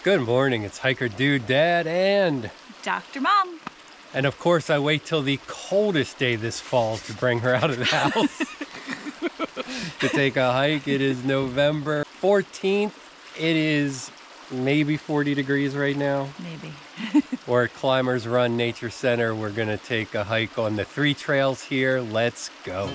Good morning, it's Hiker Dude Dad and Dr. Mom. And of course I wait till the coldest day this fall to bring her out of the house to take a hike. It is November 14th. It is maybe 40 degrees right now. Maybe. We're at Climbers Run Nature Center. We're gonna take a hike on the 3 trails here. Let's go.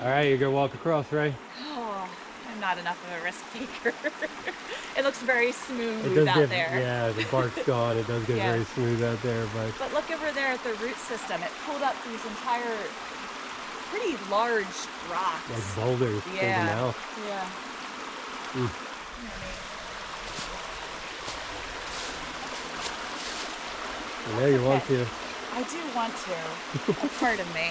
All right, you're gonna walk across, right? Oh, I'm not enough of a risk taker. It looks very smooth out there. Yeah, the bark's gone. It does get very smooth out there, But look over there at the root system. It pulled up these entire, pretty large rocks. like boulders pulled them out. Yeah. I know you want to. I do want to. A part of me.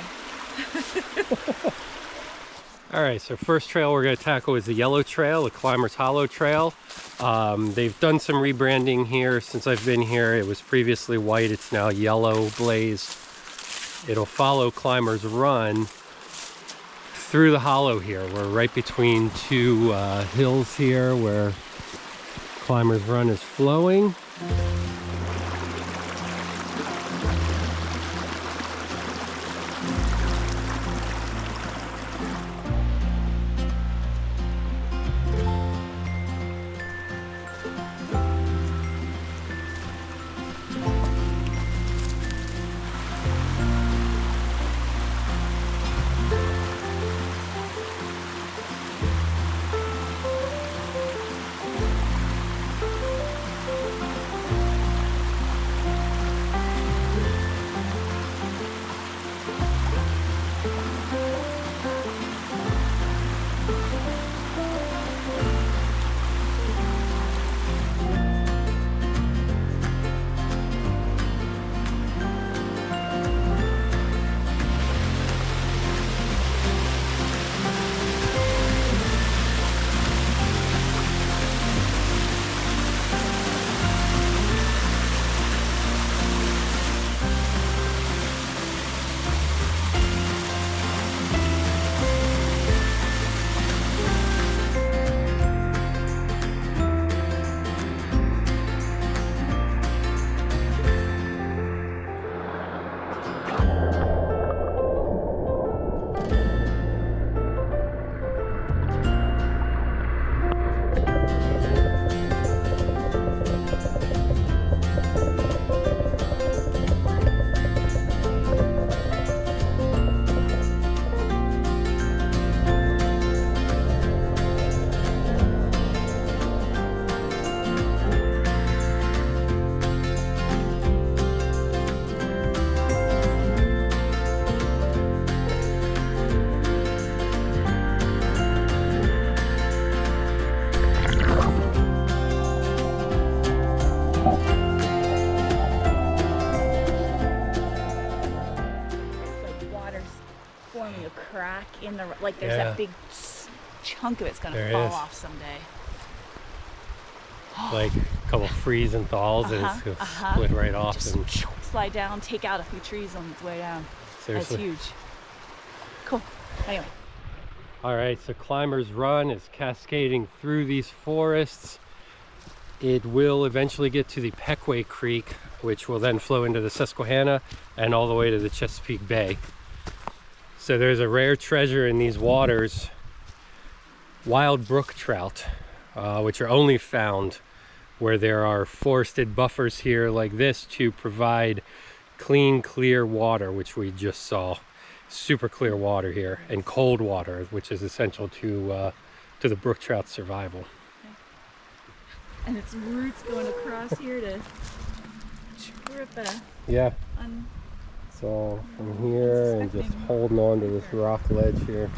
All right, so first trail we're going to tackle is the Yellow Trail, the Climbers Hollow Trail. They've done some rebranding here since I've been here. It was previously white, it's now yellow blazed. It'll follow Climbers Run through the hollow here. We're right between two hills here where Climbers Run is flowing. In the like there's that big chunk of it's gonna fall off someday. Like a couple freeze and thaws and it's gonna split right off. Just and slide down, take out a few trees on its way down. seriously. That's huge. Cool. Anyway. All right, so Climbers Run is cascading through these forests. It will eventually get to the Pequay Creek, which will then flow into the Susquehanna and all the way to the Chesapeake Bay. So there's a rare treasure in these waters, wild brook trout, which are only found where there are forested buffers here like this to provide clean, clear water, which we just saw. Super clear water here, and cold water, which is essential to the brook trout's survival. And its roots going across here to grip a Yeah. So from here and just holding on to this rock ledge here.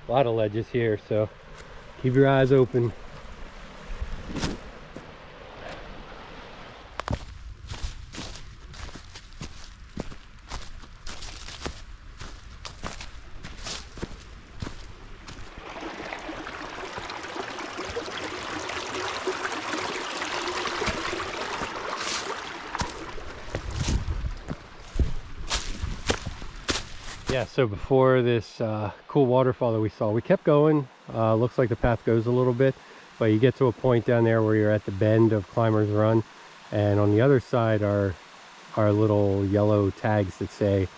A lot of ledges here, so keep your eyes open. Yeah, so before this cool waterfall that we saw, we kept going. Looks like the path goes a little bit, but you get to a point down there where you're at the bend of Climbers Run, and on the other side are little yellow tags that say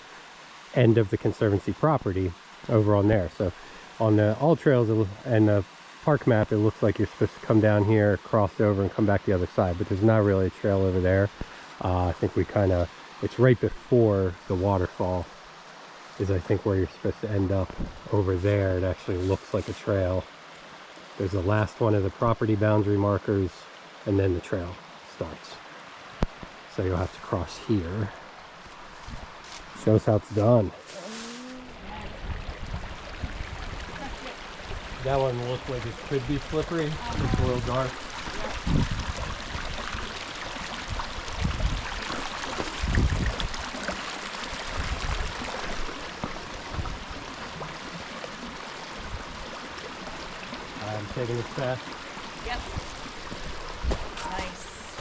end of the Conservancy property over on there. So on the all trails and the park map, it looks like you're supposed to come down here, cross over, and come back the other side, but there's not really a trail over there. I think it's right before the waterfall is I think where you're supposed to end up. Over there it actually looks like a trail. There's the last one of the property boundary markers, and then the trail starts. So you'll have to cross here. Shows how it's done. That one looks like it could be slippery. It's a little dark. I'm taking this fast. Yep. Nice.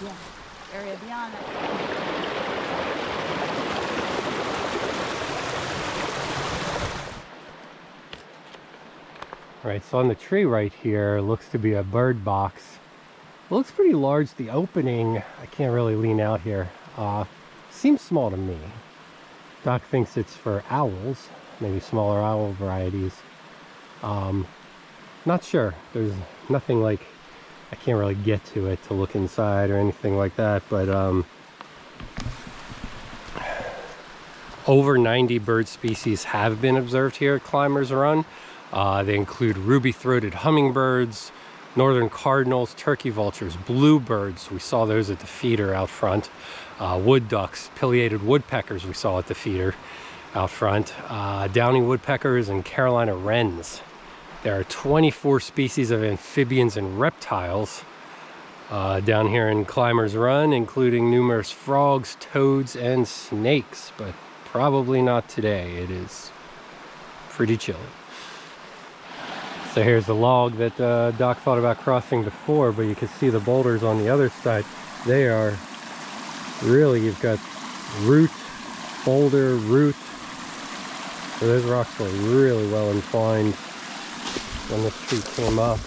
Yeah. Area beyond it. All right, so on the tree right here looks to be a bird box. It looks pretty large. The opening, I can't really lean out here. Seems small to me. Doc thinks it's for owls, maybe smaller owl varieties. Not sure. There's nothing like, I can't really get to it to look inside or anything like that, but over 90 bird species have been observed here at Climbers Run. They include ruby-throated hummingbirds, northern cardinals, turkey vultures, bluebirds. We saw those at the feeder out front. Wood ducks, pileated woodpeckers we saw at the feeder out front. Downy woodpeckers and Carolina wrens. There are 24 species of amphibians and reptiles down here in Climbers Run, including numerous frogs, toads, and snakes, but probably not today. It is pretty chilly. So here's the log that Doc thought about crossing before, but you can see the boulders on the other side. They are really, you've got root, boulder, root. So those rocks were really well entwined when this tree came up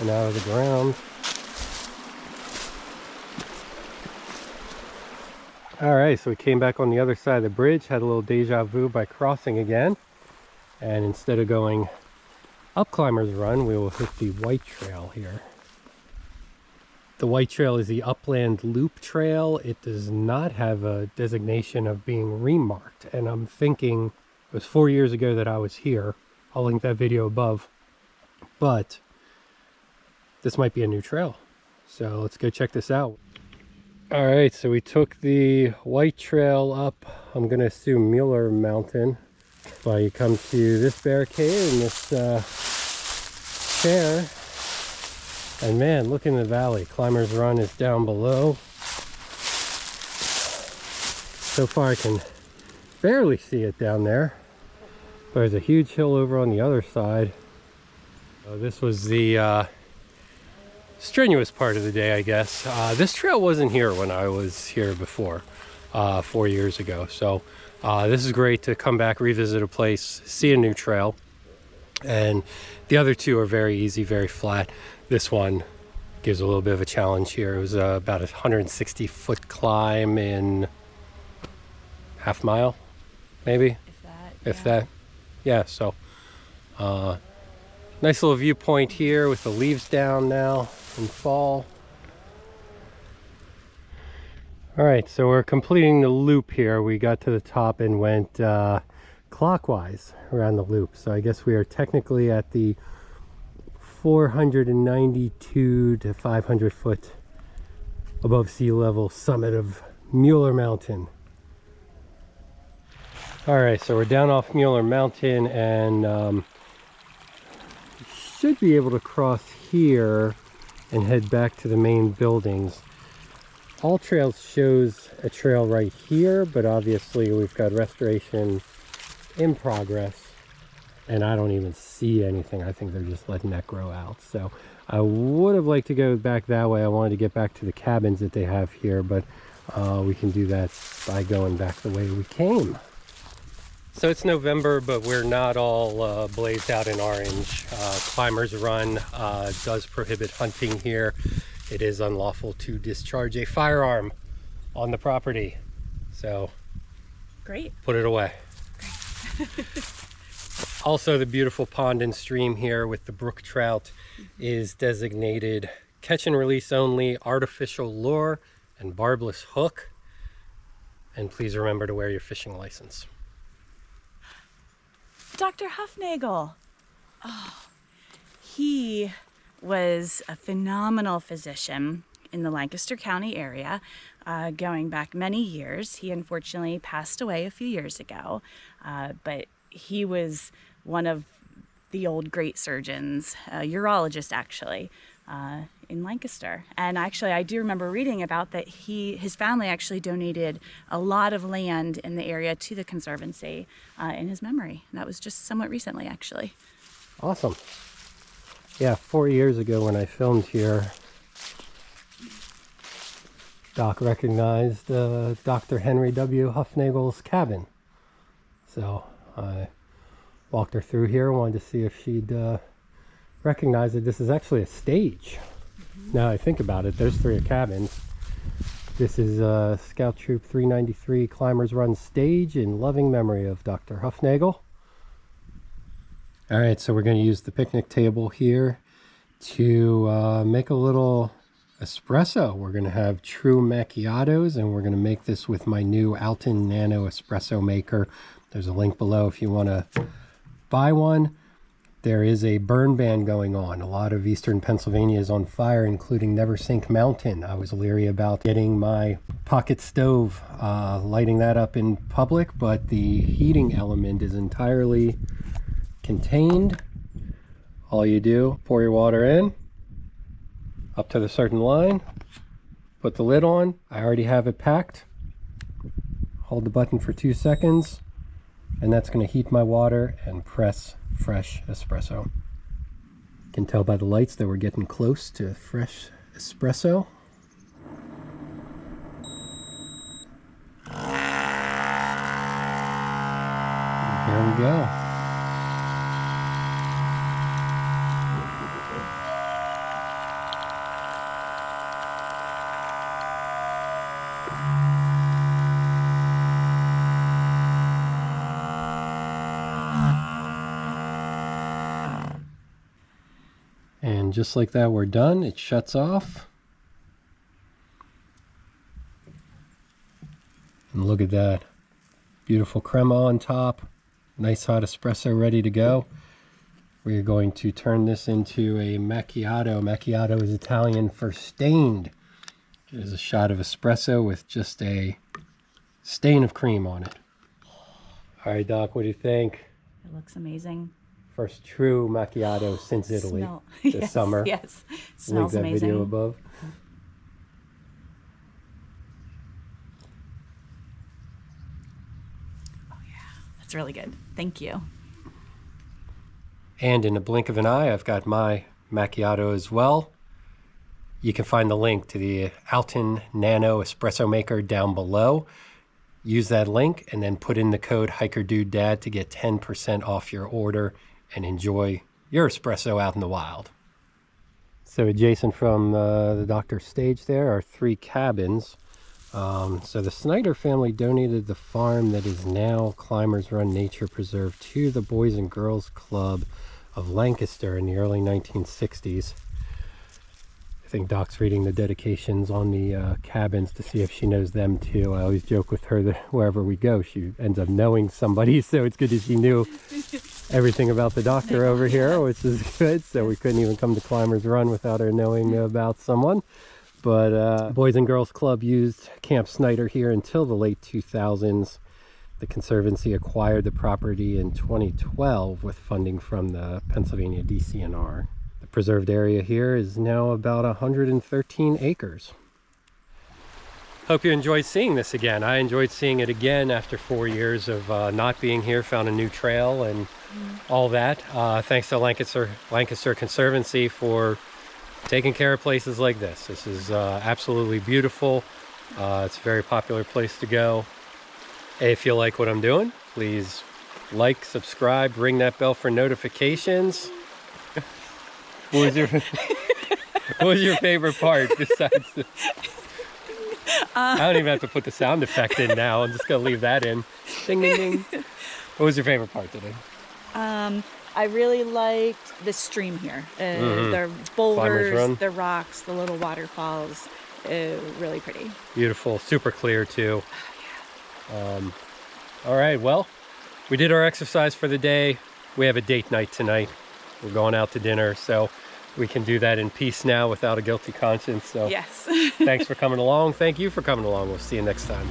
and out of the ground. All right, so we came back on the other side of the bridge, had a little deja vu by crossing again. And instead of going up Climbers Run, we will hit the White Trail here. The White Trail is the upland loop trail. It does not have a designation of being remarked. And I'm thinking, it was 4 years ago that I was here. I'll link that video above. But this might be a new trail. So let's go check this out. All right, so we took the White Trail up, I'm gonna assume Mueller Mountain. But you come to this barricade and this chair. And man, look in the valley. Climbers Run is down below. So far I can barely see it down there. But there's a huge hill over on the other side. This was the strenuous part of the day, I guess. This trail wasn't here when I was here before, 4 years ago. So this is great to come back, revisit a place, see a new trail. And the other two are very easy, very flat. This one gives a little bit of a challenge here. It was about a 160-foot climb in half mile, maybe? If that. Yeah, so nice little viewpoint here with the leaves down now in fall. All right, so we're completing the loop here. We got to the top and went clockwise around the loop. So I guess we are technically at the 492 to 500 foot above sea level summit of Mueller Mountain. All right, so we're down off Mueller Mountain and should be able to cross here and head back to the main buildings. All Trails shows a trail right here, but obviously we've got restoration in progress and I don't even see anything. I think they're just letting that grow out. So I would have liked to go back that way. I wanted to get back to the cabins that they have here, but we can do that by going back the way we came. So it's November, but we're not all blazed out in orange. Climbers Run does prohibit hunting here. It is unlawful to discharge a firearm on the property. So Great. Put it away. Also, the beautiful pond and stream here with the brook trout is designated catch and release only, artificial lure, and barbless hook. And please remember to wear your fishing license. Dr. Hufnagel. Oh, he was a phenomenal physician in the Lancaster County area, going back many years. He unfortunately passed away a few years ago, but he was one of the old great surgeons, a urologist actually, in Lancaster. And actually I do remember reading about that his family actually donated a lot of land in the area to the Conservancy in his memory. And that was just somewhat recently actually. Awesome. Yeah, 4 years ago when I filmed here, Doc recognized Dr. Henry W. Hufnagel's cabin. So I walked her through here, wanted to see if she'd recognize that this is actually a stage. Now I think about it, there's 3 cabins. This is Scout Troop 393 Climbers Run stage in loving memory of Dr. Hufnagel. All right, so we're going to use the picnic table here to make a little espresso. We're going to have true macchiatos, and we're going to make this with my new Alton Nano espresso maker. There's a link below if you want to buy one. There is a burn ban going on. A lot of eastern Pennsylvania is on fire, including Neversink Mountain. I was leery about getting my pocket stove, lighting that up in public, but the heating element is entirely contained. All you do, pour your water in, up to the certain line, put the lid on. I already have it packed. Hold the button for 2 seconds, and that's going to heat my water and press fresh espresso. You can tell by the lights that we're getting close to fresh espresso. And here we go. And just like that, we're done. It shuts off. And look at that. Beautiful crema on top. Nice hot espresso ready to go. We're going to turn this into a macchiato. Macchiato is Italian for stained. There's a shot of espresso with just a stain of cream on it. All right, Doc, what do you think? It looks amazing. First true macchiato since Italy this yes, summer. Yes, Link smells that amazing. video above. Oh yeah, that's really good. Thank you. And in a blink of an eye, I've got my macchiato as well. You can find the link to the Alton Nano espresso maker down below. Use that link and then put in the code HikerDudeDad to get 10% off your order and enjoy your espresso out in the wild. So adjacent from the doctor's stage there are 3 cabins. So the Snyder family donated the farm that is now Climbers Run Nature Preserve to the Boys and Girls Club of Lancaster in the early 1960s. think Doc's reading the dedications on the cabins to see if she knows them too. I always joke with her that wherever we go, she ends up knowing somebody. So it's good that she knew everything about the doctor over here, which is good. So we couldn't even come to Climbers Run without her knowing about someone. But Boys and Girls Club used Camp Snyder here until the late 2000s. The Conservancy acquired the property in 2012 with funding from the Pennsylvania DCNR. The preserved area here is now about 113 acres. Hope you enjoyed seeing this again. I enjoyed seeing it again after 4 years of not being here, found a new trail and all that. Thanks to Lancaster Conservancy for taking care of places like this. This is absolutely beautiful. It's a very popular place to go. If you like what I'm doing, please like, subscribe, ring that bell for notifications. What was your favorite part besides the... I don't even have to put the sound effect in now. I'm just going to leave that in. Ding, ding, ding. What was your favorite part today? I really liked the stream here. The boulders, the rocks, the little waterfalls. Really pretty. Beautiful. Super clear, too. All right, well, we did our exercise for the day. We have a date night tonight. We're going out to dinner, so we can do that in peace now without a guilty conscience. So yes. Thanks for coming along. Thank you for coming along. We'll see you next time.